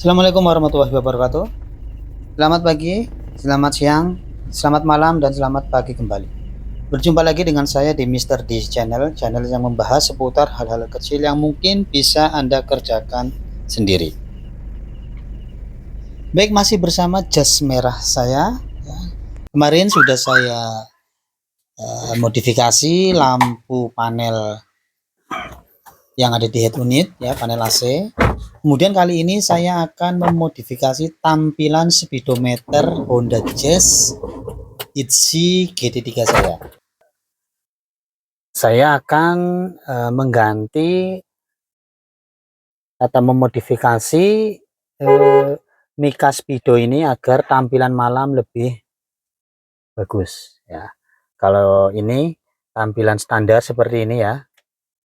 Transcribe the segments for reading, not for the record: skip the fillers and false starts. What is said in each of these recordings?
Assalamualaikum warahmatullahi wabarakatuh. Selamat pagi, selamat siang, selamat malam, dan selamat pagi kembali. Berjumpa lagi dengan saya di Mister D Channel, channel yang membahas seputar hal-hal kecil yang mungkin bisa Anda kerjakan sendiri. Baik, masih bersama jas merah saya. Kemarin sudah saya modifikasi lampu panel yang ada di head unit, ya, panel AC. Kemudian kali ini saya akan memodifikasi tampilan speedometer Honda Jazz Itzy GT3 saya. Saya akan mengganti atau memodifikasi Mika Speedo ini agar tampilan malam lebih bagus, ya. Kalau ini tampilan standar seperti ini, ya.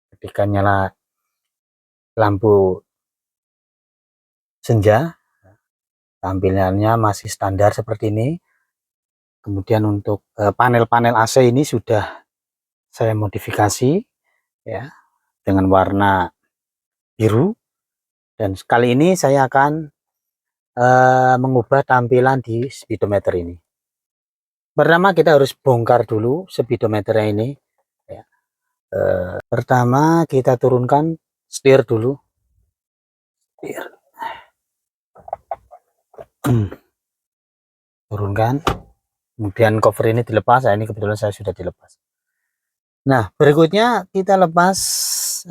Ketika nyala lampu senja, tampilannya masih standar seperti ini. Kemudian untuk panel-panel AC ini sudah saya modifikasi, ya, dengan warna biru, dan kali ini saya akan mengubah tampilan di speedometer ini. Pertama kita harus bongkar dulu speedometernya ini, ya. Pertama kita turunkan setir dulu, setir. Turunkan, kemudian cover ini dilepas. Nah, ini kebetulan saya sudah dilepas. Nah, berikutnya kita lepas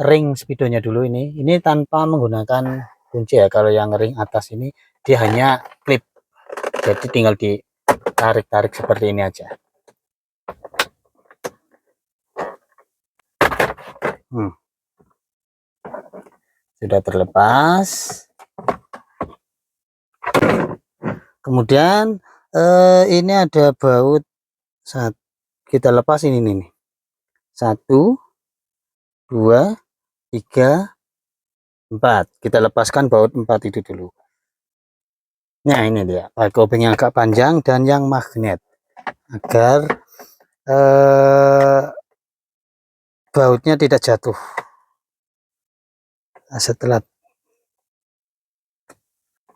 ring speedonya dulu. Ini tanpa menggunakan kunci, ya. Kalau yang ring atas ini dia hanya klip, jadi tinggal ditarik-tarik seperti ini aja. Sudah terlepas. Kemudian ini ada baut saat kita lepas ini nih. 1, 2, 3, 4. Kita lepaskan baut 4 itu dulu. Nah, ini dia obeng yang agak panjang dan yang magnet, agar bautnya tidak jatuh. Setelah,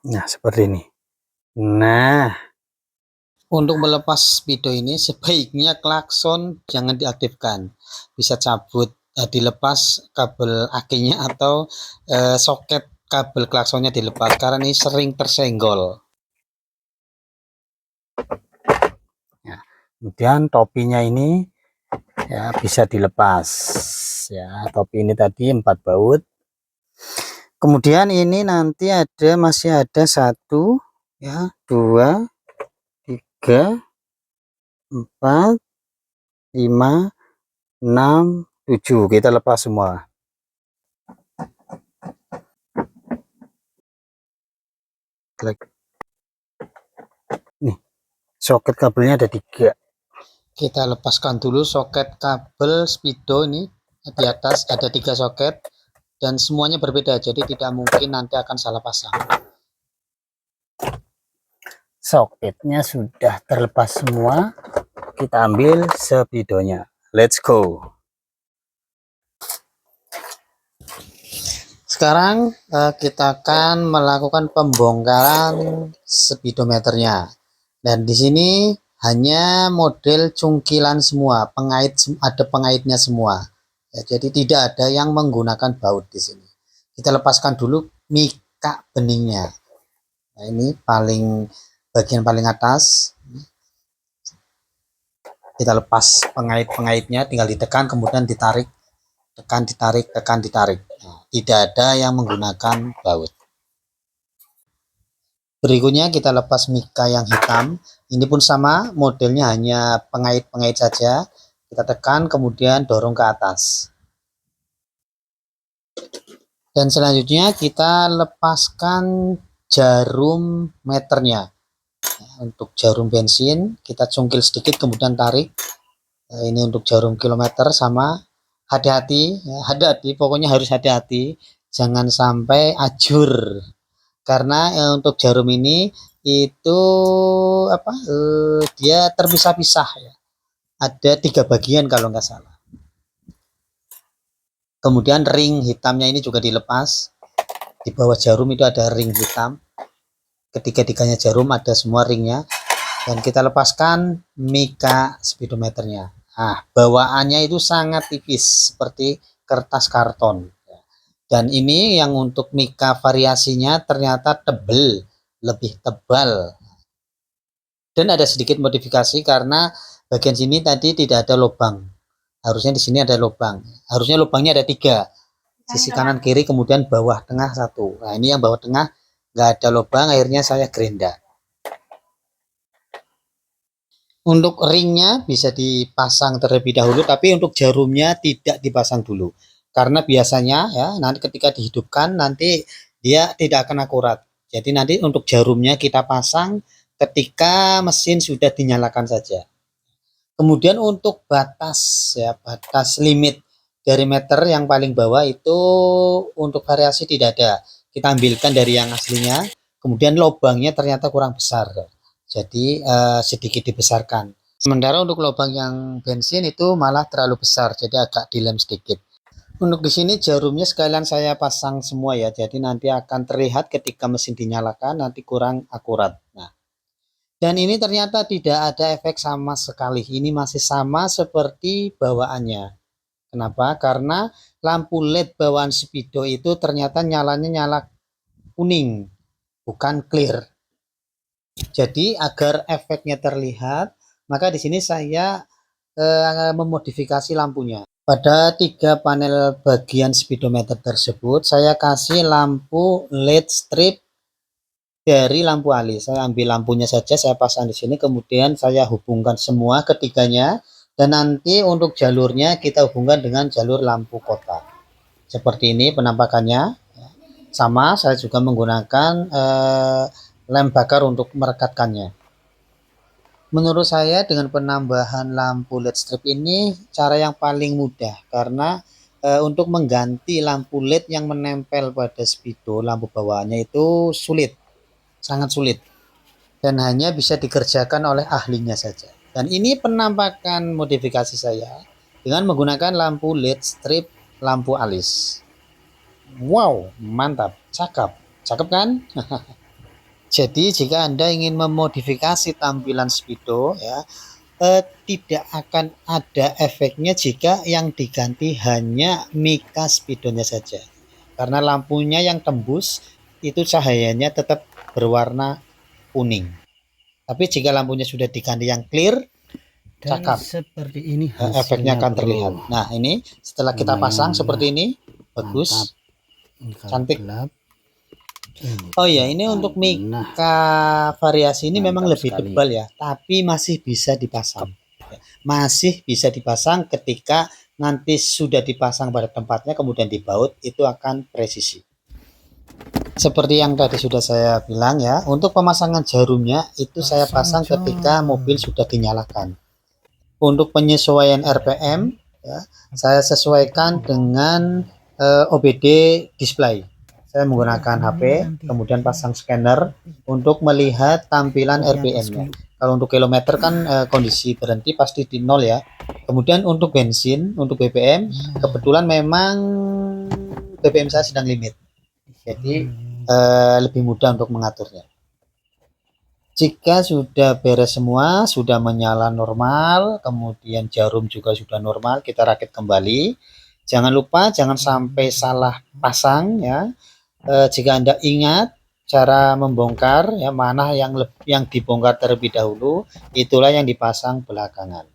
nah, seperti ini. Nah, untuk melepas speedo ini sebaiknya klakson jangan diaktifkan, bisa cabut, dilepas kabel akinya atau soket kabel klaksonnya dilepas, karena ini sering tersenggol. Ya, kemudian topinya ini, ya, bisa dilepas, ya. Topi ini tadi 4 baut. Kemudian ini nanti masih ada 1, ya, 2, 3, 4, 5, 6, 7. Kita lepas semua. Nih, soket kabelnya ada 3. Kita lepaskan dulu soket kabel speedo ini. Di atas ada 3 soket dan semuanya berbeda, jadi tidak mungkin nanti akan salah pasang. Soketnya sudah terlepas semua, kita ambil speedonya. Let's go. Sekarang kita akan melakukan pembongkaran speedometernya, dan di sini hanya model cungkilan semua, pengait, ada pengaitnya semua, ya, jadi tidak ada yang menggunakan baut di sini. Kita lepaskan dulu mika beningnya. Nah, ini bagian paling atas. Kita lepas pengait-pengaitnya, tinggal ditekan kemudian ditarik, tekan ditarik, tekan ditarik. Nah, tidak ada yang menggunakan baut. Berikutnya kita lepas mika yang hitam. Ini pun sama, modelnya hanya pengait-pengait saja. Kita tekan kemudian dorong ke atas. Dan selanjutnya kita lepaskan jarum meternya. Untuk jarum bensin kita cungkil sedikit kemudian tarik. Ini untuk jarum kilometer sama. Hati-hati, ya, hati-hati, pokoknya harus hati-hati, jangan sampai ajur, karena untuk jarum ini itu dia terpisah-pisah, ya, ada 3 bagian kalau nggak salah. Kemudian ring hitamnya ini juga dilepas. Di bawah jarum itu ada ring hitam, ketiga-tiganya jarum ada semua ringnya, dan kita lepaskan mika speedometernya. Nah, bawaannya itu sangat tipis seperti kertas karton, dan ini yang untuk mika variasinya ternyata tebal, lebih tebal, dan ada sedikit modifikasi karena bagian sini tadi tidak ada lubang, harusnya di sini ada lubang, harusnya lubangnya ada 3, sisi kanan kiri kemudian bawah tengah 1. Nah, ini yang bawah tengah nggak ada lubang, akhirnya saya gerinda. Untuk ringnya bisa dipasang terlebih dahulu, tapi untuk jarumnya tidak dipasang dulu. Karena biasanya ya nanti ketika dihidupkan nanti dia tidak akan akurat. Jadi nanti untuk jarumnya kita pasang ketika mesin sudah dinyalakan saja. Kemudian untuk batas ya, batas limit dari meter yang paling bawah itu untuk variasi tidak ada. Kita ambilkan dari yang aslinya. Kemudian lubangnya ternyata kurang besar. Jadi sedikit dibesarkan. Sementara untuk lubang yang bensin itu malah terlalu besar, jadi agak dilem sedikit. Untuk di sini jarumnya sekalian saya pasang semua ya, jadi nanti akan terlihat ketika mesin dinyalakan nanti kurang akurat. Nah, dan ini ternyata tidak ada efek sama sekali. Ini masih sama seperti bawaannya. Kenapa? Karena lampu LED bawaan Speedo itu ternyata nyalanya nyala kuning, bukan clear. Jadi agar efeknya terlihat, maka di sini saya memodifikasi lampunya. Pada 3 panel bagian speedometer tersebut, saya kasih lampu LED strip dari lampu alis. Saya ambil lampunya saja, saya pasang di sini, kemudian saya hubungkan semua ketiganya, dan nanti untuk jalurnya kita hubungkan dengan jalur lampu kota. Seperti ini penampakannya. Sama, saya juga menggunakan lem bakar untuk merekatkannya. Menurut saya dengan penambahan lampu LED strip ini cara yang paling mudah, karena untuk mengganti lampu LED yang menempel pada Speedo lampu bawaannya itu sulit, sangat sulit, dan hanya bisa dikerjakan oleh ahlinya saja. Dan ini penampakan modifikasi saya dengan menggunakan lampu LED strip lampu alis. Wow, mantap, cakep kan? Jadi jika Anda ingin memodifikasi tampilan Speedo ya, tidak akan ada efeknya jika yang diganti hanya mika speedonya saja. Karena lampunya yang tembus itu cahayanya tetap berwarna kuning. Tapi jika lampunya sudah diganti yang clear, cakep. Seperti ini efeknya akan terlihat. Nah, ini setelah kita pasang seperti ini, bagus, cantik. Oh ya, ini untuk mika variasi ini memang lebih tebal ya, tapi masih bisa dipasang. Masih bisa dipasang ketika nanti sudah dipasang pada tempatnya kemudian dibaut, itu akan presisi. Seperti yang tadi sudah saya bilang ya, untuk pemasangan jarumnya itu saya pasang ketika mobil sudah dinyalakan. Untuk penyesuaian RPM ya, saya sesuaikan dengan OBD display. Saya menggunakan HP, kemudian pasang scanner untuk melihat tampilan RPM-nya. Kalau untuk kilometer kan kondisi berhenti pasti di 0 ya. Kemudian untuk bensin, untuk BBM, kebetulan memang BBM saya sedang limit. Jadi lebih mudah untuk mengaturnya. Jika sudah beres semua, sudah menyala normal, kemudian jarum juga sudah normal, kita rakit kembali. Jangan lupa jangan sampai salah pasang ya. Jika Anda ingat cara membongkar ya, mana yang dibongkar terlebih dahulu, itulah yang dipasang belakangan.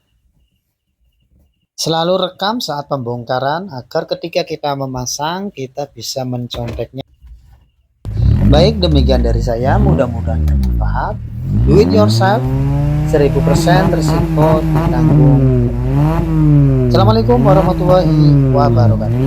Selalu rekam saat pembongkaran agar ketika kita memasang kita bisa menconteknya. Baik, demikian dari saya, mudah-mudahan bermanfaat. Do it yourself, 1000% risiko ditanggung. Assalamualaikum warahmatullahi wabarakatuh.